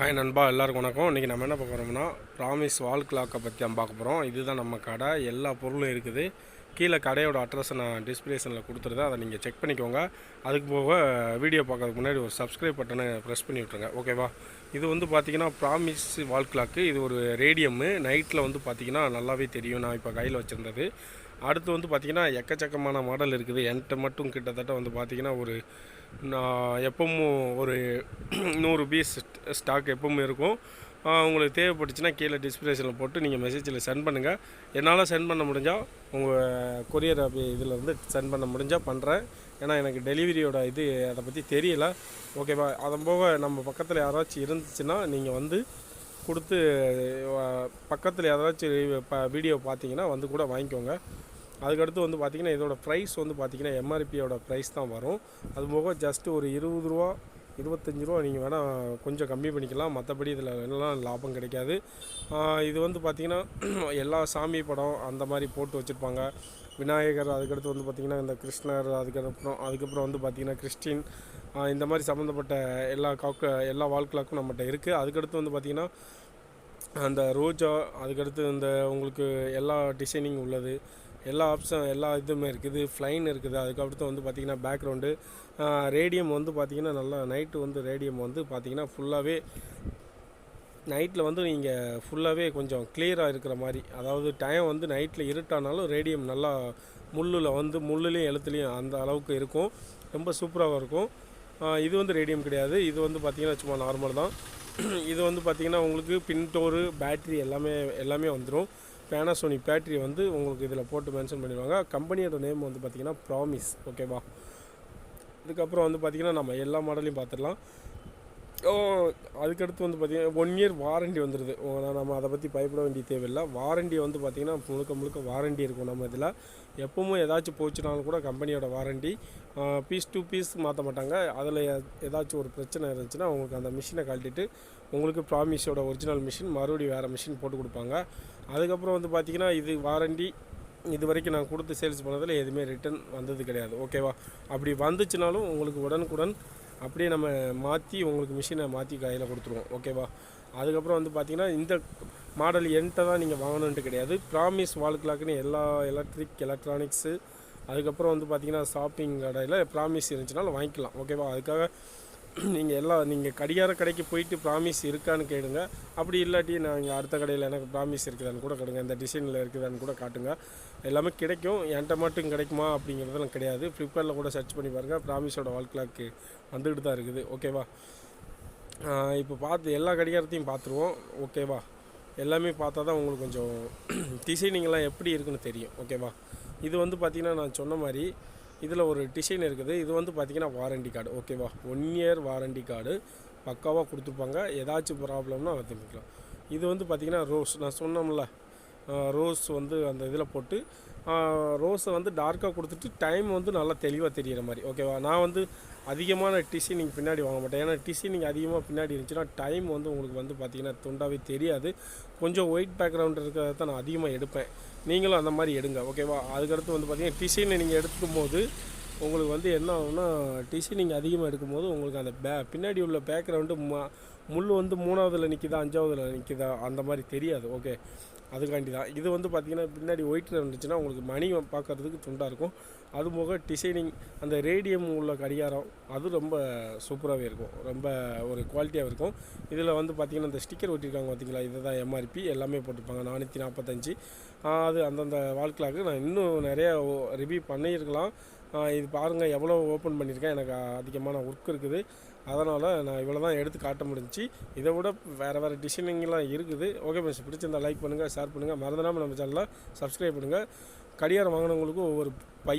Hi நண்பா, எல்லாருக்கும் வணக்கம். இன்றைக்கி நம்ம என்ன பார்க்க போகிறோம்னா ப்ராமிஸ் வால் கிளாக்கை பற்றி நம்ம பார்க்க போகிறோம். இதுதான் நம்ம கடை, எல்லா பொருளும் இருக்குது. கீழே கடையோட அட்ரஸை நான் டிஸ்கிரிப்ஷனில் கொடுத்துருதேன், அதை நீங்கள் செக் பண்ணிக்கோங்க. அதுக்கு போக வீடியோ பார்க்கறதுக்கு முன்னாடி ஒரு சப்ஸ்கிரைப் பட்டனை ப்ரெஸ் பண்ணி விட்ருங்க, ஓகேவா? இது வந்து பார்த்திங்கன்னா ப்ராமிஸ் வால் கிளாக்கு. இது ஒரு ரேடியம்மு. நைட்டில் வந்து பார்த்திங்கன்னா நல்லாவே தெரியும். நான் இப்போ கையில் வச்சுருந்தது. அடுத்து வந்து பார்த்திங்கன்னா எக்கச்சக்கமான மாடல் இருக்குது. என்கிட்ட மட்டும் கிட்டத்தட்ட வந்து பார்த்திங்கன்னா ஒரு எப்பவும் ஒரு 100 பீஸ் ஸ்டாக் எப்பவும் இருக்கும். உங்களுக்கு தேவைப்பட்டுச்சுன்னா கீழே டிஸ்கிரிப்ஷனில் போட்டு நீங்கள் மெசேஜில் சென்ட் பண்ணுங்கள். என்னால் சென்ட் பண்ண முடிஞ்சால் உங்கள் கொரியர் இதிலேருந்து சென்ட் பண்ண முடிஞ்சால் பண்ணுறேன். ஏன்னா எனக்கு டெலிவரியோட இது அதை பற்றி தெரியல, ஓகேவா? அதன் போக நம்ம பக்கத்தில் யாராச்சும் இருந்துச்சுன்னா நீங்கள் வந்து கொடுத்து பக்கத்தில் யாராச்சும் வீடியோ பார்த்தீங்கன்னா வந்து கூட வாங்கிக்கோங்க. அதுக்கடுத்து வந்து பார்த்திங்கன்னா இதோட ப்ரைஸ் வந்து பார்த்திங்கன்னா எம்ஆர்பியோட ப்ரைஸ் தான் வரும். அது போக ஜஸ்ட்டு ஒரு 20 ரூபா 25 ரூபா நீங்கள் வேணால் கொஞ்சம் கம்மி பண்ணிக்கலாம். மற்றபடி இதில் எல்லாம் லாபம் கிடைக்காது. இது வந்து பார்த்திங்கன்னா எல்லா சாமி படம் அந்த மாதிரி போட்டு வச்சுருப்பாங்க. விநாயகர், அதுக்கடுத்து வந்து பார்த்திங்கன்னா இந்த கிருஷ்ணர், அதுக்கப்புறம் வந்து பார்த்திங்கன்னா கிறிஸ்டின், இந்த மாதிரி சம்மந்தப்பட்ட எல்லா வால் கிளாக்கும் நம்மகிட்ட இருக்குது. அதுக்கடுத்து வந்து பார்த்திங்கன்னா அந்த ரோஜா, அதுக்கடுத்து இந்த உங்களுக்கு எல்லா டிசைனிங் உள்ளது, எல்லா ஆப்ஷன் எல்லா இதுவுமே இருக்குது. ஃப்ளைன் இருக்குது. அதுக்கடுத்து வந்து பார்த்திங்கன்னா பேக்ரவுண்டு ரேடியம் வந்து பார்த்திங்கன்னா நல்லா நைட்டு வந்து ரேடியம் வந்து பார்த்திங்கன்னா ஃபுல்லாகவே நைட்டில் வந்து நீங்கள் ஃபுல்லாகவே கொஞ்சம் கிளியராக இருக்கிற மாதிரி, அதாவது டைம் வந்து நைட்டில் இருட்டானாலும் ரேடியம் நல்லா முள்ளுலேயும் எழுத்துலேயும் அந்த அளவுக்கு இருக்கும். ரொம்ப சூப்பராக இருக்கும். இது வந்து ரேடியம் கிடையாது. இது வந்து பார்த்திங்கன்னா சும்மா நார்மல் தான். இது வந்து பார்த்திங்கன்னா உங்களுக்கு பின்டோரு பேட்ரி எல்லாமே வந்துடும். பேனாசோனிக் பேட்ரி வந்து உங்களுக்கு இதில் போட்டு மென்ஷன் பண்ணிடுவாங்க. கம்பெனியோட நேம் வந்து பார்த்திங்கன்னா ப்ராமிஸ், ஓகேவா? இதுக்கப்புறம் வந்து பார்த்திங்கன்னா நம்ம எல்லா மாடலையும் பார்த்துடலாம். அதுக்கடுத்து வந்து பார்த்திங்கன்னா 1 இயர் வாரண்டி வந்துடுது. நம்ம அதை பற்றி பயப்பட வேண்டிய தேவையில்லை. வாரண்டி வந்து பார்த்திங்கன்னா முழுக்க வாரண்டி இருக்கும். நம்ம இதில் எப்பவும் ஏதாச்சும் போச்சுனாலும் கூட கம்பெனியோட வாரண்டி. பீஸ் டு பீஸ் மாற்ற மாட்டாங்க. அதில் ஏதாச்சும் ஒரு பிரச்சனை இருந்துச்சுன்னா உங்களுக்கு அந்த மிஷினை கழட்டிட்டு உங்களுக்கு ப்ராமிஸோட ஒரிஜினல் மிஷின் மறுபடியும் வேறு மிஷின் போட்டு கொடுப்பாங்க. அதுக்கப்புறம் வந்து பார்த்திங்கன்னா இது வாரண்டி இது வரைக்கும் நான் கொடுத்து சேல்ஸ் பண்ணதில் எதுவுமே ரிட்டன் வந்தது கிடையாது, ஓகேவா? அப்படி வந்துச்சுனாலும் உங்களுக்கு உடனுக்குடன் அப்படியே நம்ம மாற்றி உங்களுக்கு மிஷினை மாற்றி கையில் கொடுத்துருவோம், ஓகேவா? அதுக்கப்புறம் வந்து பார்த்திங்கன்னா இந்த மாடல் என்கிட்ட தான் நீங்கள் வாங்கணுன்ட்டு கிடையாது. ப்ராமிஸ் வால் கிளாக்குன்னு எல்லா எலக்ட்ரானிக்ஸு, அதுக்கப்புறம் வந்து பார்த்திங்கன்னா ஷாப்பிங் கடையில் ப்ராமிஸ் இருந்துச்சுனாலும் வாங்கிக்கலாம், ஓகேவா? அதுக்காக நீங்கள் கடிகார கடைக்கு போயிட்டு ப்ராமிஸ் இருக்கான்னு கேளுங்க. அப்படி இல்லாட்டி நான் இங்கே அடுத்த கடையில் எனக்கு ப்ராமிஸ் இருக்குதான்னு கூட கேளுங்க, இந்த டிசைனில் இருக்குதான்னு கூட காட்டுங்க. எல்லாமே கிடைக்கும். என்கிட்ட மட்டும் கிடைக்குமா அப்படிங்கிறதெல்லாம் கிடையாது. ஃப்ளிப்கார்ட்டில் கூட சர்ச் பண்ணி பாருங்கள். ப்ராமிஸோட வால் கிளாக்கு வந்துக்கிட்டு தான் இருக்குது, ஓகேவா? இப்போ பார்த்து எல்லா கடிகாரத்தையும் பார்த்துருவோம், ஓகேவா? எல்லாமே பார்த்தா தான் உங்களுக்கு கொஞ்சம் டிசைனிங்கெல்லாம் எப்படி இருக்குன்னு தெரியும், ஓகேவா? இது வந்து பார்த்திங்கன்னா நான் சொன்ன மாதிரி இதில் ஒரு டிசைன் இருக்குது. இது வந்து பார்த்திங்கன்னா வாரண்டி கார்டு, ஓகேவா? 1 இயர் வாரண்டி கார்டு பக்காவாக கொடுத்துருப்பாங்க. ஏதாச்சும் ப்ராப்ளம்னா அதை தெரிஞ்சுக்கலாம். இது வந்து பார்த்திங்கன்னா ரோஸ், நான் சொன்னோம்ல, ரோஸ் வந்து அந்த இதில் போட்டு ரோஸை வந்து டார்க்காக கொடுத்துட்டு டைம் வந்து நல்லா தெளிவாக தெரிகிற மாதிரி, ஓகேவா? நான் வந்து அதிகமான டிசைனிங் பின்னாடி வாங்க மாட்டேன். ஏன்னா டிசைனிங் அதிகமாக பின்னாடி இருந்துச்சுன்னா டைம் வந்து உங்களுக்கு வந்து பார்த்திங்கன்னா துண்டாவே தெரியாது. கொஞ்சம் ஒயிட் பேக்ரவுண்ட் இருக்கிறத தான் நான் அதிகமாக எடுப்பேன். நீங்களும் அந்த மாதிரி எடுங்க, ஓகேவா? அதுக்கடுத்து வந்து பார்த்திங்கன்னா டிசைனை நீங்கள் எடுக்கும் போது உங்களுக்கு வந்து என்ன ஆகும்னா, டிசைனிங் அதிகமாக எடுக்கும்போது உங்களுக்கு அந்த பின்னாடி உள்ள பேக்ரவுண்டு முள் வந்து 3ஆவதுல நிற்கிதா 5ஆவதுல நிற்கிதா அந்த மாதிரி தெரியாது, ஓகே? அதுக்காண்டி தான். இது வந்து பார்த்திங்கன்னா பின்னாடி ஒயிட்டில் இருந்துச்சுன்னா உங்களுக்கு மணி பார்க்குறதுக்கு துண்டாக இருக்கும். அதுபோக டிசைனிங் அந்த ரேடியம் உள்ள கடிகாரம் அது ரொம்ப சூப்பராகவே இருக்கும். ரொம்ப ஒரு குவாலிட்டியாக இருக்கும். இதில் வந்து பார்த்திங்கன்னா இந்த ஸ்டிக்கர் ஒட்டியிருக்காங்க பார்த்திங்களா, இதுதான் எம்ஆர்பி. எல்லாமே போட்டிருப்பாங்க 445. அது அந்தந்த வால் கிளாக்கு நான் இன்னும் நிறையா ரிவ்யூ பண்ணியிருக்கலாம். இது பாருங்கள் எவ்வளோ ஓப்பன் பண்ணியிருக்கேன். எனக்கு அதிகமான ஒர்க் இருக்குது. அதனால் நான் இவ்வளோ தான் எடுத்து காட்ட முடிஞ்சிச்சு. இதை விட வேறு டிசைனிங்லாம் இருக்குது, ஓகே ஃப்ரெண்ட்ஸ்? பிடிச்சிருந்தால் லைக் பண்ணுங்கள், ஷேர் பண்ணுங்கள். மறந்துடாமல் நம்ம சேனலை சப்ஸ்கிரைப் பண்ணுங்கள். கடிகாரம் வாங்கினவங்களுக்கு ஒவ்வொரு பை